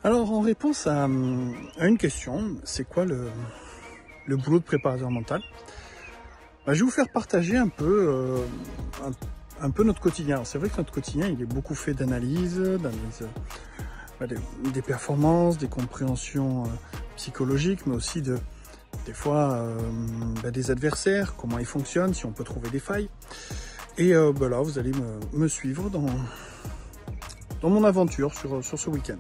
Alors, en réponse à une question, c'est quoi le boulot de préparateur mental? Je vais vous faire partager un peu notre quotidien. C'est vrai que notre quotidien, il est beaucoup fait d'analyse, des performances, des compréhensions psychologiques, mais aussi des fois des adversaires, comment ils fonctionnent, si on peut trouver des failles. Et là, vous allez me suivre dans mon aventure sur ce week-end.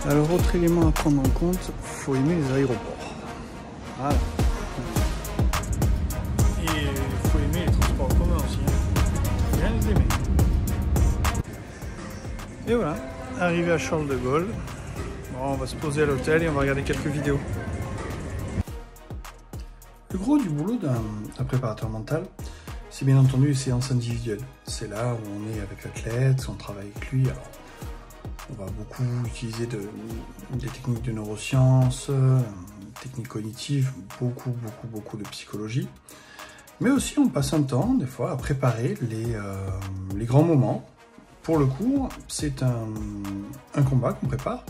Alors, autre élément à prendre en compte, il faut aimer les aéroports. Voilà. Et il faut aimer les transports en commun aussi. Bien les aimer. Et voilà, arrivé à Charles de Gaulle. Bon, on va se poser à l'hôtel et on va regarder quelques vidéos. Le gros du boulot d'un préparateur mental, c'est bien entendu les séances individuelles. C'est là où on est avec l'athlète, on travaille avec lui. Alors, on va beaucoup utiliser des techniques de neurosciences, techniques cognitives, beaucoup de psychologie. Mais aussi on passe un temps, des fois, à préparer les grands moments. Pour le coup, c'est un combat qu'on prépare.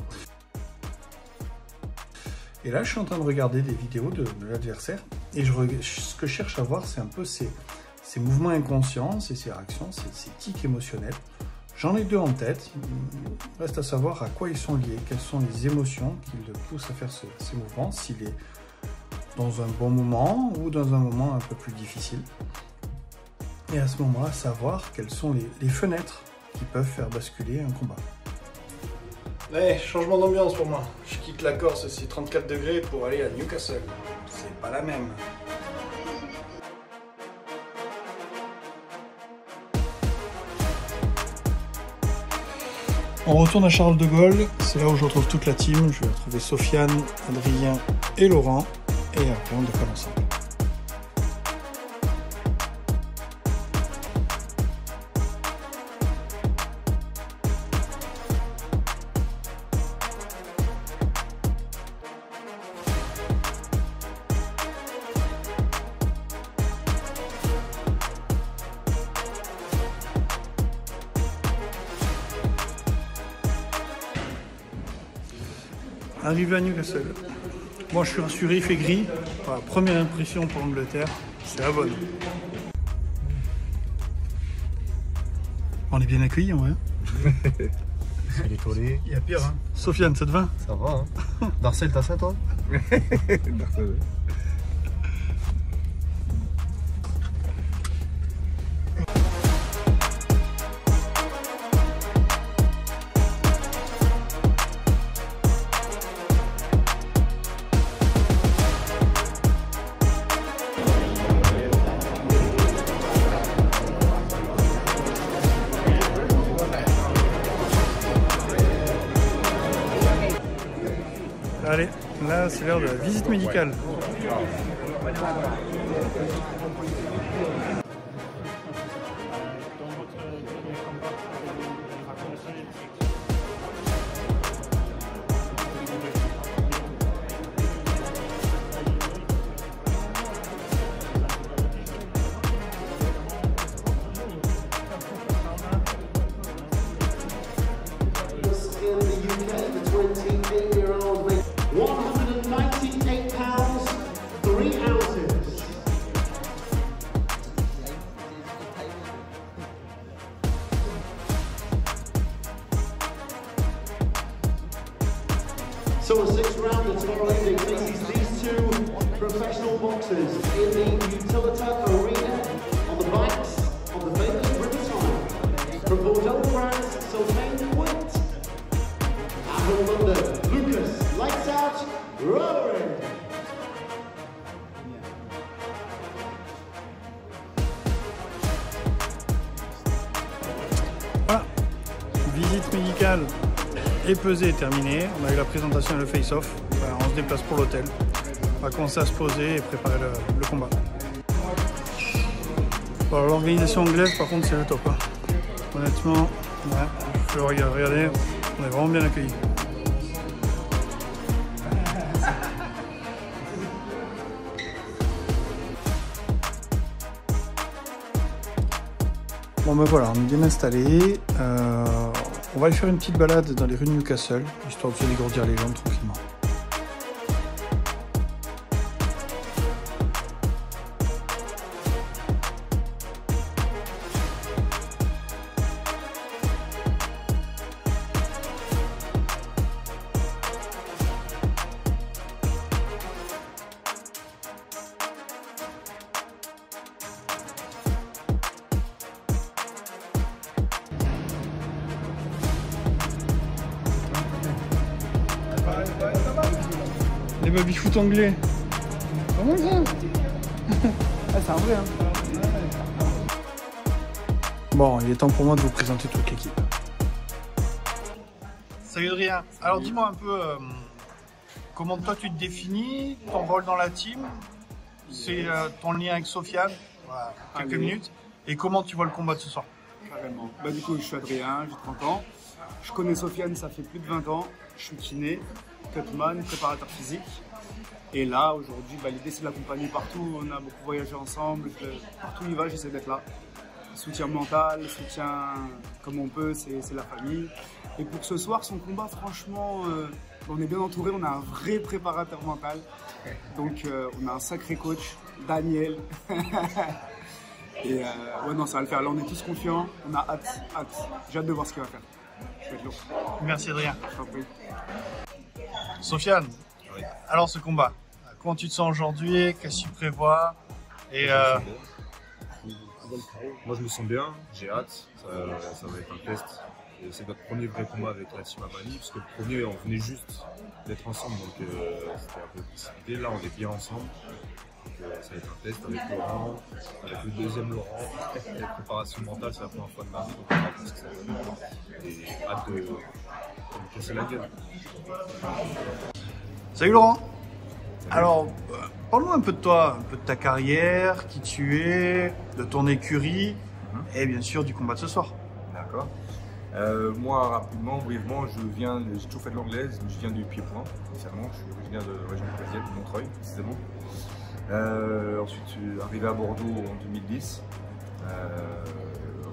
Et là, je suis en train de regarder des vidéos de l'adversaire. Et ce que je cherche à voir, c'est un peu ses mouvements inconscients, ses réactions, ses tics émotionnels. J'en ai deux en tête. Il reste à savoir à quoi ils sont liés, quelles sont les émotions qui le poussent à faire ces mouvements, s'il est dans un bon moment ou dans un moment un peu plus difficile. Et à ce moment-là, savoir quelles sont les fenêtres qui peuvent faire basculer un combat. Ouais, changement d'ambiance pour moi. Je quitte la Corse, c'est 34 degrés pour aller à Newcastle. C'est pas la même. On retourne à Charles de Gaulle, c'est là où je retrouve toute la team. Je vais retrouver Sofiane, Adrien et Laurent. Et après on décolle ensemble. Arrivé à Newcastle. Bon, je suis rassuré, il fait gris. Voilà, première impression pour l'Angleterre, c'est la bonne. On est bien accueillis en vrai. C'est l'étoilé. Il y a pire, hein. Sofiane, ça te va? Ça va, hein. Darcel, t'as ça toi? Darcel. Allez, là c'est l'heure de la visite médicale. So a sixth round of tomorrow evening faces these two professional boxers in the Utilita Arena on the bikes of the famous British Time. From Bordeaux, France, Sylvain Poit. And from London, Lucas Lights Out Rowery. Voilà, visite médicale et pesée est terminée. On a eu la présentation et le face-off. On se déplace pour l'hôtel. On va commencer à se poser et préparer le combat. Bon, l'organisation anglaise, par contre, c'est le top. Hein. Honnêtement, ouais, regardez, on est vraiment bien accueillis. Bon ben voilà, on est bien installé. On va aller faire une petite balade dans les rues de Newcastle, histoire de se dégourdir les jambes tranquillement. Les baby-foot anglais. Comment ça? Ah, c'est un vrai, hein. Bon, il est temps pour moi de vous présenter toute l'équipe. Salut Adrien. Alors dis-moi un peu comment toi tu te définis, ton rôle dans la team, c'est ton lien avec Sofiane, voilà, quelques minutes, et comment tu vois le combat de ce soir? Carrément. Bah, du coup, je suis Adrien, j'ai 30 ans. Je connais Sofiane, ça fait plus de 20 ans. Je suis kiné, cutman, préparateur physique. Et là, aujourd'hui, bah, l'idée c'est de l'accompagner partout. On a beaucoup voyagé ensemble. Partout où il va, j'essaie d'être là. Soutien mental, soutien comme on peut, c'est la famille. Et pour ce soir, son combat, franchement, on est bien entouré. On a un vrai préparateur mental. Donc, on a un sacré coach, Daniel. Et ouais, non, ça va le faire. Là, on est tous confiants. On a hâte. J'ai hâte de voir ce qu'il va faire. Je vais être lourd. Merci Adrien. Je t'en prie. Sofiane, oui. Alors ce combat, comment tu te sens aujourd'hui? Qu'est-ce que tu prévois? Et moi je me sens bien, j'ai hâte, ça va être un test. C'est notre premier vrai combat avec la team Amani, parce que le premier on venait juste d'être ensemble, donc c'était un peu précipité. Là on est bien ensemble, donc ça va être un test avec Laurent, avec le deuxième Laurent. La préparation mentale c'est la première fois de ma vie, donc on va voir ce que ça va. Et hâte de me casser la gueule. Salut Laurent. Alors, parle-nous un peu de toi, un peu de ta carrière, qui tu es, de ton écurie, et bien sûr du combat de ce soir. D'accord. Moi, rapidement, brièvement, j'ai toujours fait de l'anglaise, mais je viens du Pied-Point, sincèrement. Je suis originaire de la région parisienne, de Montreuil, précisément. Ensuite, je suis arrivé à Bordeaux en 2010.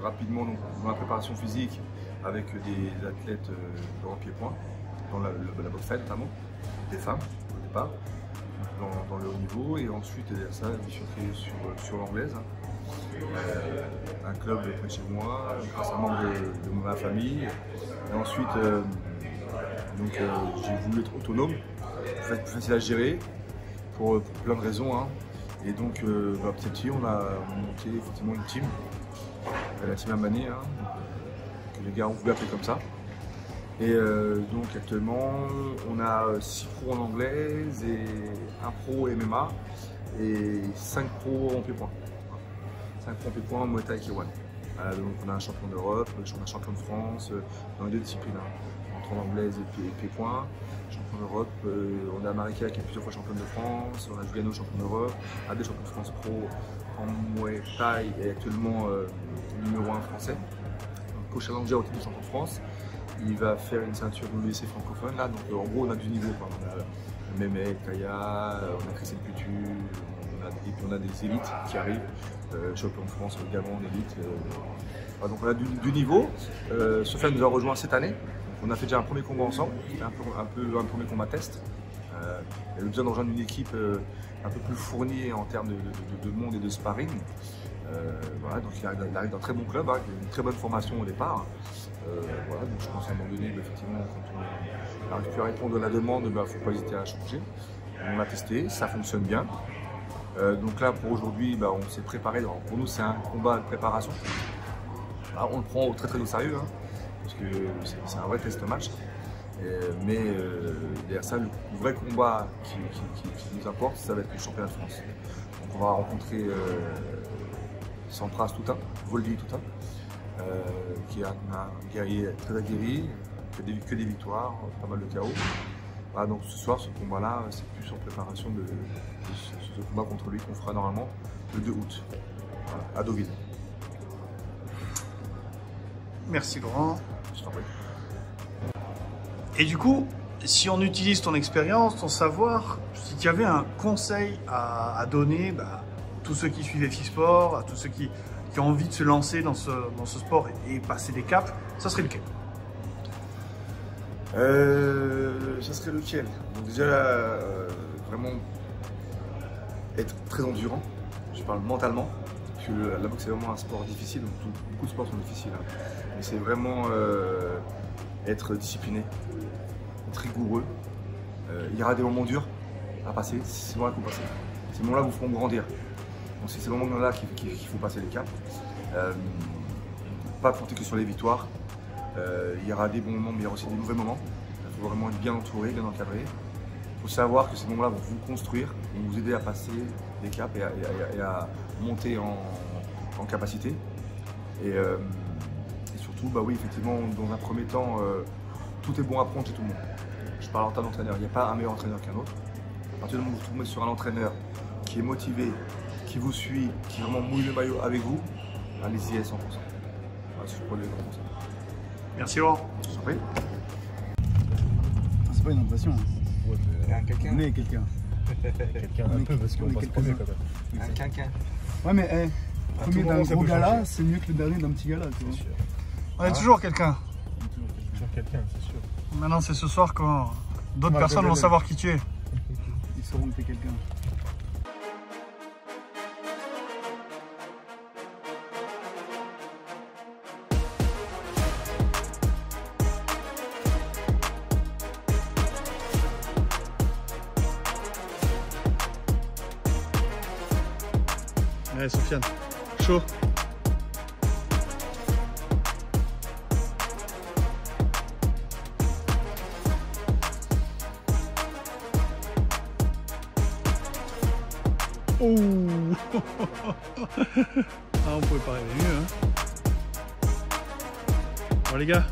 Rapidement, donc, dans la préparation physique, avec des athlètes dans le Pied-Point, dans la boxe thaï notamment, des femmes au départ, dans le haut niveau, et ensuite derrière ça, bifurqué sur l'anglaise. Un club près de chez moi, grâce à un membre de ma famille. Et ensuite, j'ai voulu être autonome, plus facile à gérer, pour plein de raisons. Hein. Et donc, petit à petit, on a monté effectivement une team, la team Amani, hein, que les gars ont voulu appeler comme ça. Et donc actuellement, on a 6 pros en anglaise et 1 pro MMA et 5 pros en pied-point. 5 pros en pied-point, Muay Thai et K1. Donc on a un champion d'Europe, on a un champion de France dans les deux disciplines, hein, entre l'anglaise et pied-point. Champion d'Europe, on a Marika qui est plusieurs fois championne de France, on a Giuliano champion d'Europe, Adé champion de France pro en Muay Thai et actuellement numéro 1 français. Coach Challenger au titre de champion de France. Il va faire une ceinture WC francophone là, donc en gros on a du niveau. Quoi. On a Mehmet, Kaya, on a Christine Putu, on a des élites qui arrivent, champion de France également en élite. Donc on a du niveau. Sofiane nous a rejoint cette année. Donc, on a fait déjà un premier combat ensemble, un premier combat test. Il a besoin de rejoindre une équipe un peu plus fournie en termes de monde et de sparring. Voilà, donc il arrive dans un très bon club, hein, une très bonne formation au départ. Voilà, donc je pense qu'à un moment donné, effectivement, quand on n'arrive plus à répondre à la demande, il ne faut pas hésiter à changer. On a testé, ça fonctionne bien. Donc là, pour aujourd'hui, on s'est préparé. Alors, pour nous, c'est un combat de préparation. Alors, on le prend très très au sérieux, hein, parce que c'est un vrai test match. Mais derrière ça, le vrai combat qui nous importe, ça va être le championnat de France. Donc on va rencontrer Sampras Toutain, Voldy Toutain, qui est un guerrier très aguerri, que des victoires, pas mal de KO. Voilà, donc ce soir, ce combat-là, c'est plus en préparation de ce combat contre lui qu'on fera normalement le 2 août, voilà, à Deauville. Merci Laurent. Je t'en prie. Et du coup, si on utilise ton expérience, ton savoir, si tu avais un conseil à donner à tous ceux qui suivent FISport, à tous ceux qui ont envie de se lancer dans ce sport et passer des caps, ça serait lequel? Ça serait lequel? Donc déjà, vraiment être très endurant, je parle mentalement, parce que la boxe c'est vraiment un sport difficile, donc beaucoup de sports sont difficiles, hein. Mais c'est vraiment être discipliné, être rigoureux. Il y aura des moments durs à passer, c'est ces moments-là qu'il faut passer. Ces moments-là vous feront grandir. Donc c'est ces moments-là qu'il faut passer les caps. Pas compter que sur les victoires. Il y aura des bons moments, mais il y aura aussi des mauvais moments. Il faut vraiment être bien entouré, bien encadré. Il faut savoir que ces moments-là vont vous construire, vont vous aider à passer les caps et à monter en capacité. Et surtout, bah oui, effectivement, dans un premier temps, tout est bon à prendre chez tout le monde. Je parle en tant qu'entraîneur, il n'y a pas un meilleur entraîneur qu'un autre. À partir du moment où vous tombez sur un entraîneur qui est motivé, qui vous suit, qui vraiment mouille le maillot avec vous, allez-y à 100%. Voilà, je pourrais le conseiller. Merci Laurent. Je vous en prie. C'est pas une impression. Quelqu'un. On est quelqu'un. Quelqu'un un peu parce qu'on passe premier quand même. Un quinquin. Ouais, mais premier d'un ça gros peut gala, changer. c'est mieux que le dernier d'un petit gala. Tu vois. C'est sûr. On est toujours quelqu'un. Toujours quelqu'un, c'est sûr. Maintenant, c'est ce soir quand d'autres Ouais, personnes vont savoir qui tu es. Ils sauront que t'es quelqu'un. Allez, Sofiane, chaud. Oh. Ah, on pouvait pas rêver mieux, hein. Bon les gars,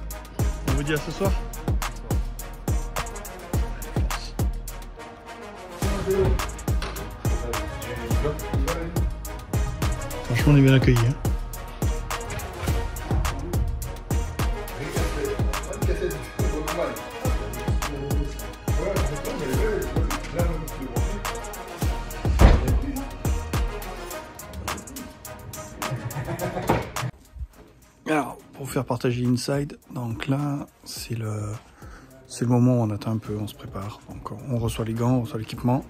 on vous dit à ce soir. Allez, force. Franchement, on est bien accueillis, hein. Alors, pour faire partager Inside, donc là, c'est le moment où on attend un peu, on se prépare. Donc on reçoit les gants, on reçoit l'équipement.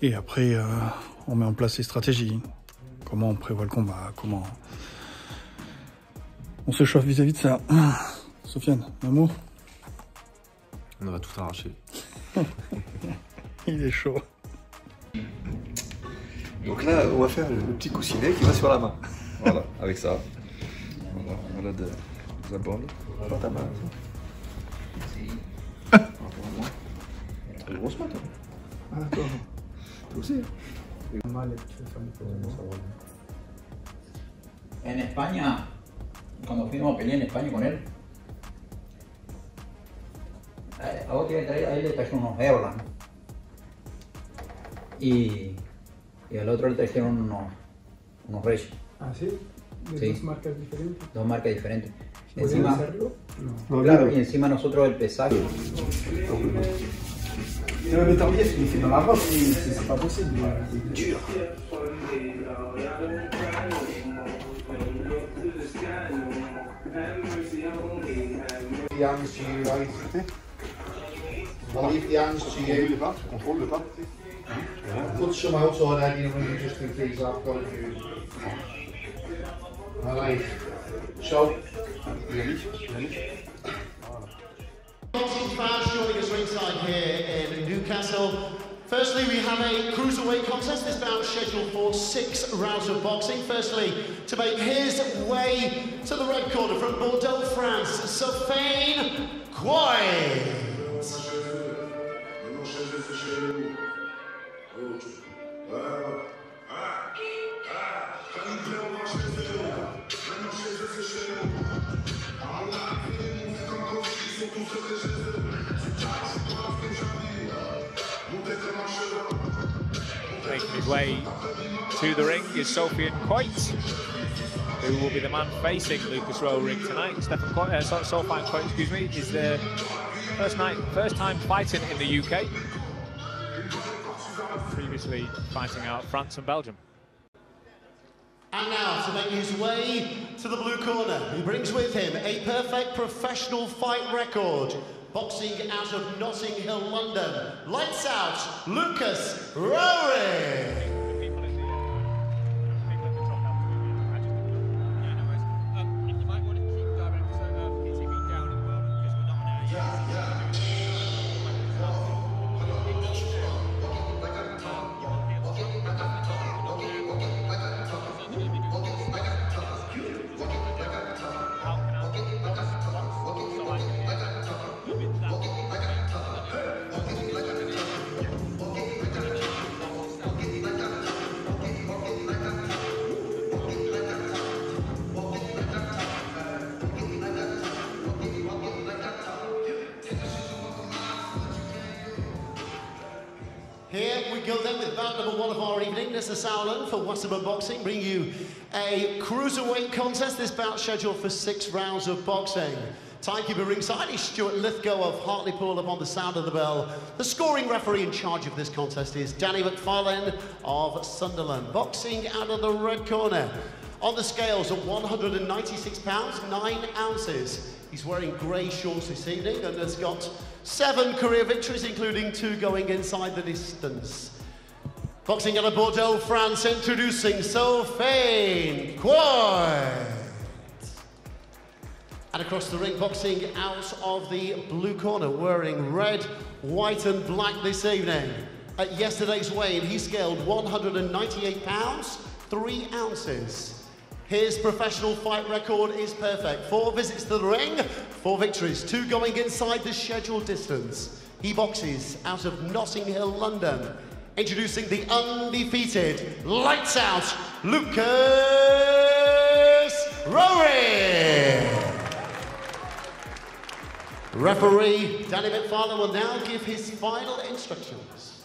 Et après, on met en place les stratégies. Comment on prévoit le combat, comment on se chauffe vis-à-vis de ça. Sofiane, un mot? On va tout arracher. Il est chaud. Donc là, on va faire le petit coussinet qui va sur la main. Voilà, avec ça. Voilà de la bande. Dans ta main. C'est une grosse main, toi. Ah, toi. Toi aussi. En España, cuando fuimos a pelear en España con él, a vos te traer, a él le trajeron unos Everland y al otro le trajeron unos Reyes. ¿Ah, sí? ¿De Sí. dos marcas diferentes? Dos marcas diferentes. ¿Podrían Encima, hacerlo? No, claro, y encima nosotros el pesaje. Le Tardif, il fait dans la roche, c'est pas possible. C'est dur. The hands to you, right? I'll leave the hands to you. Contrôle le pas. Put some out already, just in case I've got it. Alright. So, fans joining us ringside here in Newcastle. Firstly, we have a cruiserweight contest. This bout is scheduled for 6 rounds of boxing. Firstly, to make his way to the red corner from Bordeaux, France, Sofiane Quaid. Making his way to the ring is Sofiane Quaid, who will be the man facing Lucas Rohring tonight. Sofiane Quaid, excuse me, is the first time fighting in the UK. Previously fighting out France and Belgium. And now to make his way to the blue corner, he brings with him a perfect professional fight record. Boxing out of Notting Hill, London. Lights out, Lucas Rowerig. Here we go then with bout number 1 of our evening. This is Sauerland for Wasserman Boxing, bringing you a cruiserweight contest. This bout scheduled for 6 rounds of boxing. Timekeeper ringside is Stuart Lithgow of Hartlepool upon the sound of the bell. The scoring referee in charge of this contest is Danny McFarlane of Sunderland. Boxing out of the red corner. On the scales at 196 pounds, 9 ounces. He's wearing grey shorts this evening and has got 7 career victories, including 2 going inside the distance. Boxing out of Bordeaux, France, introducing Sofiane Quoit. And across the ring, boxing out of the blue corner, wearing red, white and black this evening. At yesterday's weigh-in, he scaled 198 pounds, 3 ounces. His professional fight record is perfect. 4 visits to the ring, 4 victories, 2 going inside the scheduled distance. He boxes out of Notting Hill, London. Introducing the undefeated, lights out, Lucas Rowerig. Referee Danny McFarlane will now give his final instructions.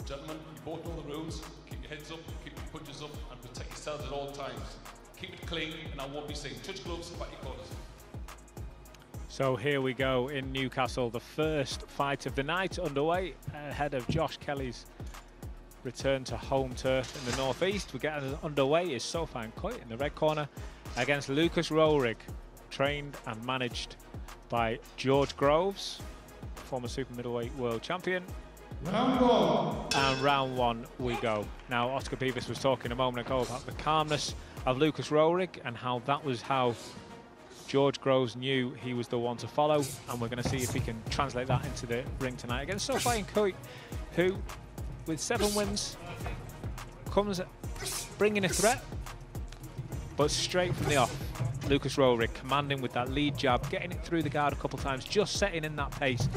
Gentlemen, you both know the rules. Keep your heads up, keep your punches up, and protect yourselves at all times. Keep it clean, and I won't be saying touch gloves, back your corners. So here we go in Newcastle, the first fight of the night underway ahead of Josh Kelly's return to home turf in the northeast. We get underway is Sofiane Quoit in the red corner against Lucas Rowerig, trained and managed by George Groves, former super middleweight world champion. Round 1. And round 1 we go. Now, Oscar Beavis was talking a moment ago about the calmness of Lucas Rowerig and how that was how George Groves knew he was the one to follow, and we're going to see if he can translate that into the ring tonight against Sofiane Quoit, who, with 7 wins, comes bringing a threat, but straight from the off. Lucas Rowerig commanding with that lead jab, getting it through the guard a couple times, just setting in that pace.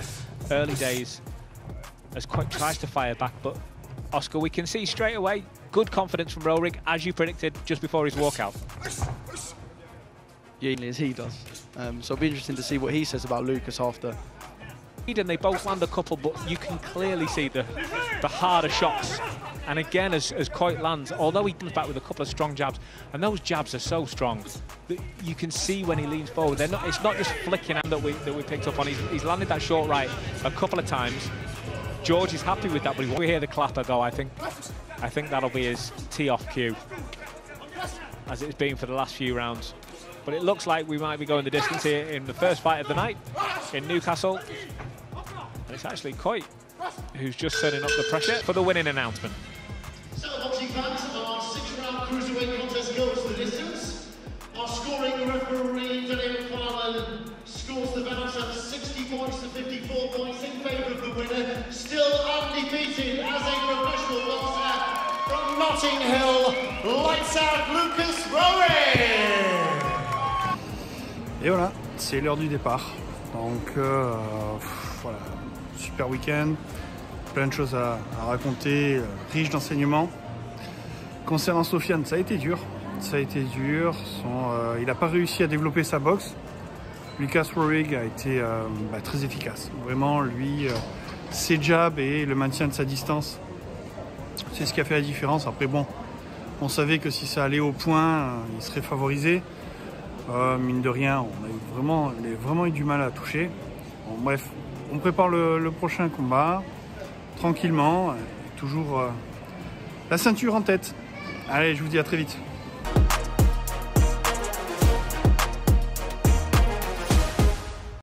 Early days, as Quoit tries to fire back, but Oscar, we can see straight away good confidence from Rowerig, as you predicted just before his walkout. As he does. So it'll be interesting to see what he says about Lucas after. And they both land a couple, but you can clearly see the harder shots. And again, as Quoit lands, although he comes back with a couple of strong jabs, and those jabs are so strong that you can see when he leans forward. It's not just flicking out that we picked up on. He's landed that short right a couple of times. George is happy with that, but we hear the clapper go. I think that'll be his tee-off cue, as it's been for the last few rounds. But it looks like we might be going the distance here in the first fight of the night in Newcastle. And it's actually Quoit who's just turning up the pressure for the winning announcement. So, boxing fans, our 6-round cruiserweight contest goes the distance. Our scoring referee, Danny McFarlane, scores the bout at 60 points to 54 points in favour of the winner. Still undefeated as a professional boxer from Notting Hill. Lights out, Lucas Rowerig. Et voilà, c'est l'heure du départ. Donc voilà, super week-end, plein de choses à raconter, riche d'enseignements. Concernant Sofiane, ça a été dur. Ça a été dur. Il n'a pas réussi à développer sa boxe. Lucas Rowerig a été très efficace. Vraiment, lui, ses jabs et le maintien de sa distance, c'est ce qui a fait la différence. Après, bon, on savait que si ça allait au point, il serait favorisé. Mine de rien, on a vraiment eu du mal à toucher. Bon, bref, on prépare le prochain combat. tranquillement, toujours la ceinture en tête. Allez, je vous dis à très vite.